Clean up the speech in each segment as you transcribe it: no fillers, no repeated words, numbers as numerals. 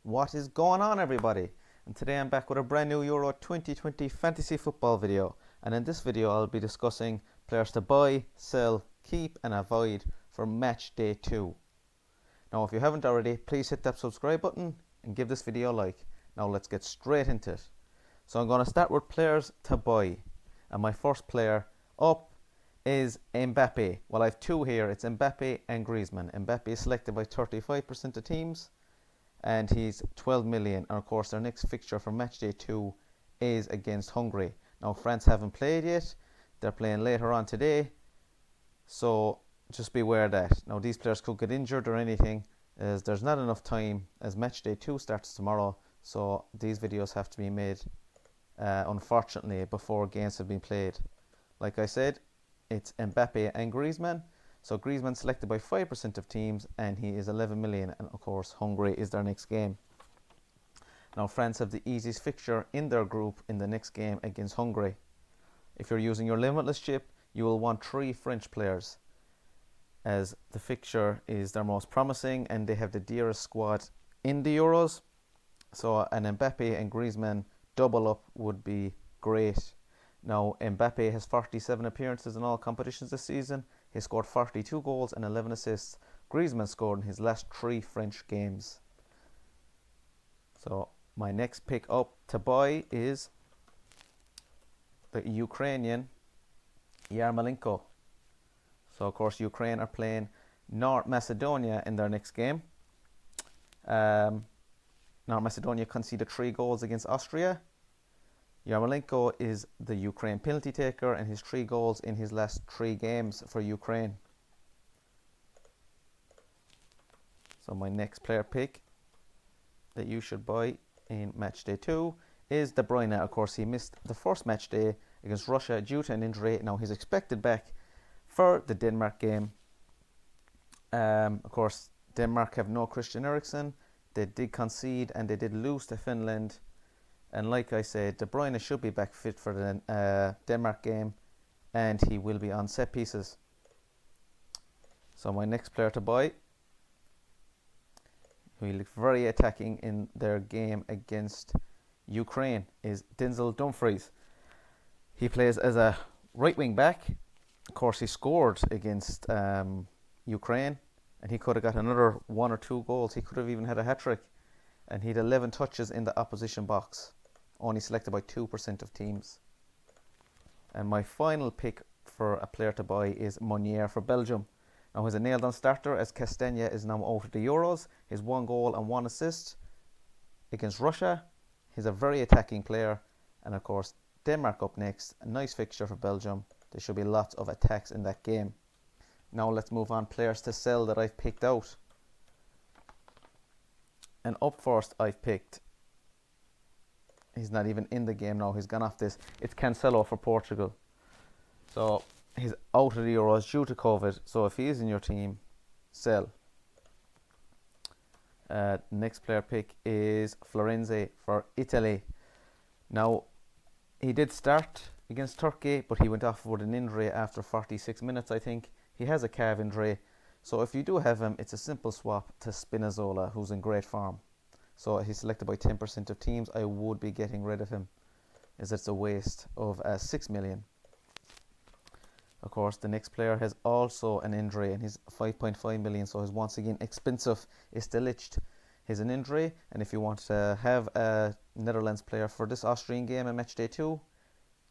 What is going on, everybody? And today I'm back with a brand new Euro 2020 fantasy football video. And in this video I'll be discussing players to buy, sell, keep and avoid for match day 2. Now if you haven't already, please hit that subscribe button and give this video a like. Now let's get straight into it. So I'm going to start with players to buy. And my first player up is Mbappe. Well, I have two here. It's Mbappe and Griezmann. Mbappe is selected by 35% of teams and he's 12 million. And of course their next fixture for matchday 2 is against Hungary. Now France haven't played yet. They're playing later on today. So just beware of that. Now these players could get injured or anything, as there's not enough time, as matchday 2 starts tomorrow. So these videos have to be made unfortunately before games have been played. Like I said, it's Mbappe and Griezmann. So Griezmann selected by 5% of teams and he is 11 million, and of course Hungary is their next game. Now France have the easiest fixture in their group in the next game against Hungary. If you're using your limitless chip, you will want 3 French players, as the fixture is their most promising and they have the dearest squad in the Euros. So an Mbappe and Griezmann double up would be great. Now Mbappe has 47 appearances in all competitions this season. He scored 42 goals and 11 assists. Griezmann scored in his last 3 French games. So my next pick up to buy is the Ukrainian Yarmolenka. So of course Ukraine are playing North Macedonia in their next game. North Macedonia conceded 3 goals against Austria. Yarmolenka is the Ukraine penalty taker and his 3 goals in his last 3 games for Ukraine. So my next player pick that you should buy in matchday 2 is De Bruyne. Of course he missed the first match day against Russia due to an injury. Now he's expected back for the Denmark game. Of course Denmark have no Christian Eriksen. They did concede and they did lose to Finland. And like I said, De Bruyne should be back fit for the Denmark game, and he will be on set pieces. So my next player to buy, who looked very attacking in their game against Ukraine, is Dumfries. He plays as a right wing back. Of course he scored against Ukraine, and he could have got another 1 or 2 goals. He could have even had a hat-trick, and he had 11 touches in the opposition box. Only selected by 2% of teams. And my final pick for a player to buy is Meunier for Belgium. Now he's a nailed on starter, as Castagna is now out of the Euros. He's 1 goal and 1 assist against Russia. He's a very attacking player. And of course Denmark up next. A nice fixture for Belgium. There should be lots of attacks in that game. Now let's move on players to sell that I've picked out. And up first I've picked, he's not even in the game now, he's gone off this, it's Cancelo for Portugal. So he's out of the Euros due to COVID, so if he is in your team, sell. Next player pick is Florenzi for Italy. Now he did start against Turkey, but he went off with an injury after 46 minutes, I think. He has a calf injury, so if you do have him, it's a simple swap to Spinazzola, who's in great form. So he's selected by 10% of teams. I would be getting rid of him, as it's a waste of 6 million. Of course, the next player has also an injury, and he's 5.5 million, so he's once again expensive. Is De Ligt. He's an injury, and if you want to have a Netherlands player for this Austrian game in matchday 2,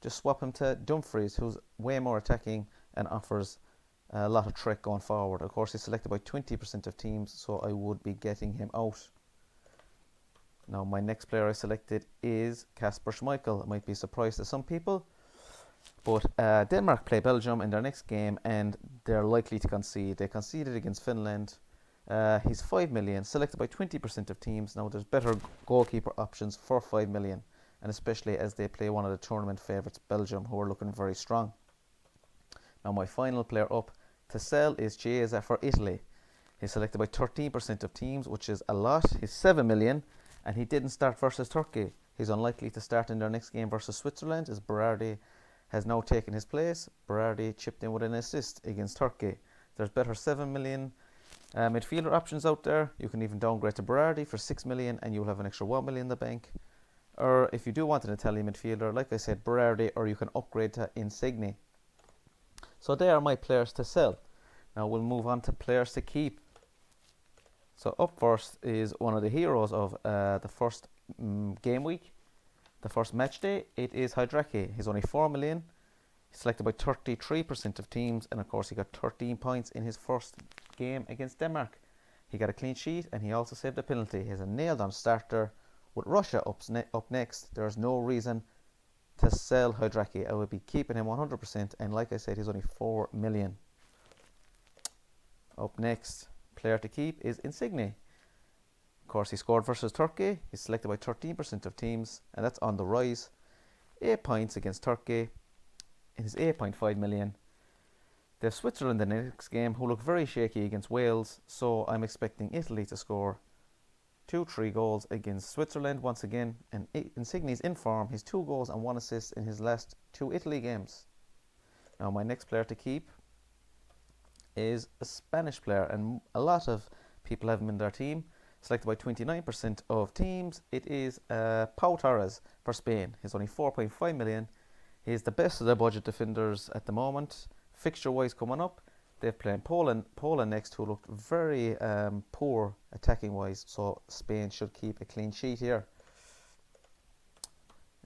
just swap him to Dumfries, who's way more attacking and offers a lot of trick going forward. Of course, he's selected by 20% of teams, so I would be getting him out. Now my next player I selected is Kasper Schmeichel. It might be a surprise to some people, but Denmark play Belgium in their next game and they're likely to concede. They conceded against Finland. He's 5 million, selected by 20% of teams. Now there's better goalkeeper options for 5 million, and especially as they play one of the tournament favourites, Belgium, who are looking very strong. Now my final player up to sell is Chiellini for Italy. He's selected by 13% of teams, which is a lot. He's 7 million. And he didn't start versus Turkey. He's unlikely to start in their next game versus Switzerland, as Berardi has now taken his place. Berardi chipped in with an assist against Turkey. There's better 7 million Midfielder options out there, you can even downgrade to Berardi for 6 million and you'll have an extra 1 million in the bank. Or if you do want an Italian midfielder, like I said, Berardi, or you can upgrade to Insigne. So they are my players to sell. Now we'll move on to players to keep. So up first is one of the heroes of the first game week, the first match day. It is Hradecky. He's only 4 million. He's selected by 33% of teams, and of course he got 13 points in his first game against Denmark. He got a clean sheet and he also saved a penalty. He has a nailed on starter. With Russia up next, there's no reason to sell Hradecky. I would be keeping him 100%, and like I said, he's only 4 million. Up next, player to keep is Insigne. Of course, he scored versus Turkey. He's selected by 13% of teams, and that's on the rise. 8 points against Turkey. It is 8.5 million. They have Switzerland in the next game, who look very shaky against Wales, so I'm expecting Italy to score 2-3 goals against Switzerland once again. And Insigne's in form. He's 2 goals and 1 assist in his last 2 Italy games. Now my next player to keep is a Spanish player, and a lot of people have him in their team. Selected by 29% of teams, it is Pau Torres for Spain. He's only 4.5 million. He's the best of the budget defenders at the moment. Fixture wise coming up, they've played Poland next, who looked very poor attacking wise, so Spain should keep a clean sheet here.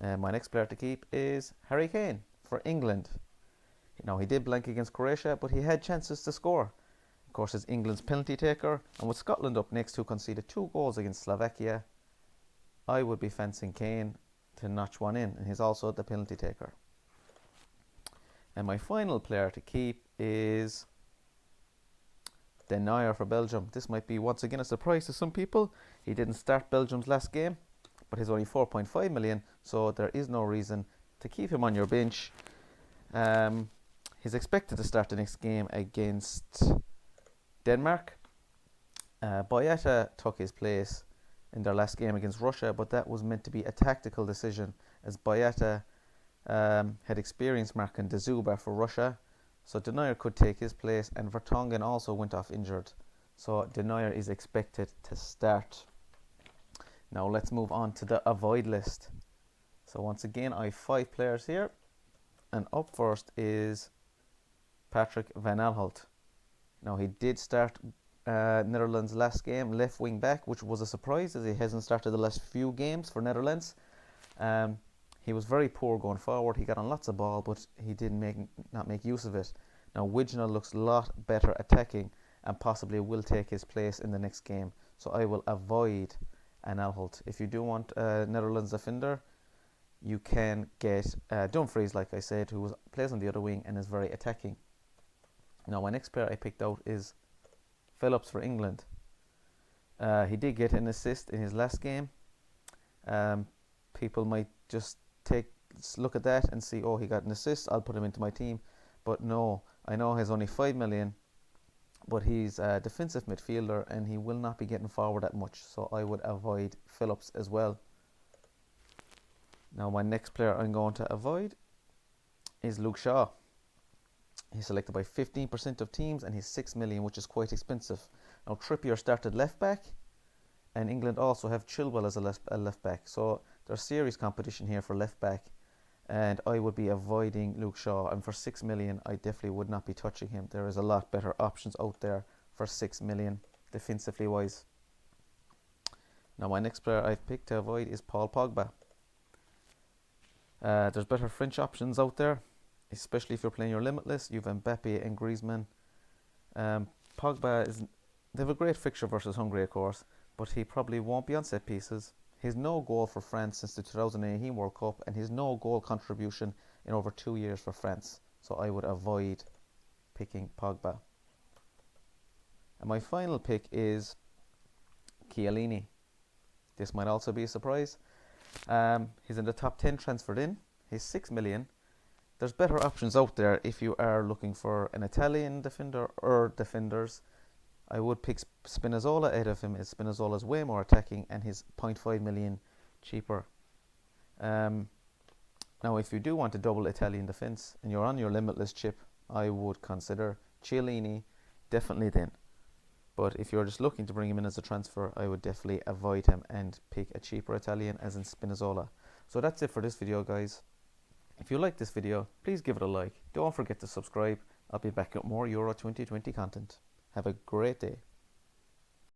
My next player to keep is Harry Kane for England. Now he did blank against Croatia, but he had chances to score. Of course, he's England's penalty taker, and with Scotland up next, who conceded 2 goals against Slovakia, I would be fancying Kane to notch one in, and he's also the penalty taker. And my final player to keep is Denier for Belgium. This might be once again a surprise to some people. He didn't start Belgium's last game, but he's only 4.5 million, so there is no reason to keep him on your bench. He's expected to start the next game against Denmark. Boyata took his place in their last game against Russia, but that was meant to be a tactical decision, as Boyata had experienced marking De Zuba for Russia, so Denier could take his place, and Vertonghen also went off injured, so Denier is expected to start. Now let's move on to the avoid list. So once again, I have 5 players here, and up first is Patrick van Aanholt. Now he did start Netherlands' last game, left wing back, which was a surprise as he hasn't started the last few games for Netherlands. He was very poor going forward. He got on lots of ball, but he did not make use of it. Now Wijnaldum looks a lot better attacking and possibly will take his place in the next game. So I will avoid Aanholt. If you do want a Netherlands defender, you can get Dumfries, like I said, who plays on the other wing and is very attacking. Now my next player I picked out is Phillips for England. He did get an assist in his last game. People might just look at that and see, oh, he got an assist, I'll put him into my team. But no, I know he's only 5 million, but he's a defensive midfielder and he will not be getting forward that much, so I would avoid Phillips as well. Now my next player I'm going to avoid is Luke Shaw. He's selected by 15% of teams and he's 6 million, which is quite expensive. Now Trippier started left back, and England also have Chilwell as a left back, so there's serious competition here for left back, and I would be avoiding Luke Shaw. And for 6 million, I definitely would not be touching him. There is a lot better options out there for 6 million defensively wise. Now my next player I've picked to avoid is Paul Pogba. There's better French options out there, especially if you're playing your limitless. You have Mbappe and Griezmann. Pogba they have a great fixture versus Hungary, of course, but he probably won't be on set pieces. He's no goal for France since the 2018 World Cup, and he's no goal contribution in over 2 years for France. So I would avoid picking Pogba. And my final pick is Chiellini. This might also be a surprise. He's in the top 10 transferred in. He's 6 million. There's better options out there if you are looking for an Italian defender or defenders. I would pick Spinazzola out of him, as Spinazzola is way more attacking and he's 0.5 million cheaper. Now if you do want a double Italian defence and you're on your limitless chip, I would consider Chiellini definitely then. But if you're just looking to bring him in as a transfer, I would definitely avoid him and pick a cheaper Italian as in Spinazzola. So that's it for this video, guys. If you like this video, please give it a like. Don't forget to subscribe. I'll be back with more Euro 2020 content. Have a great day.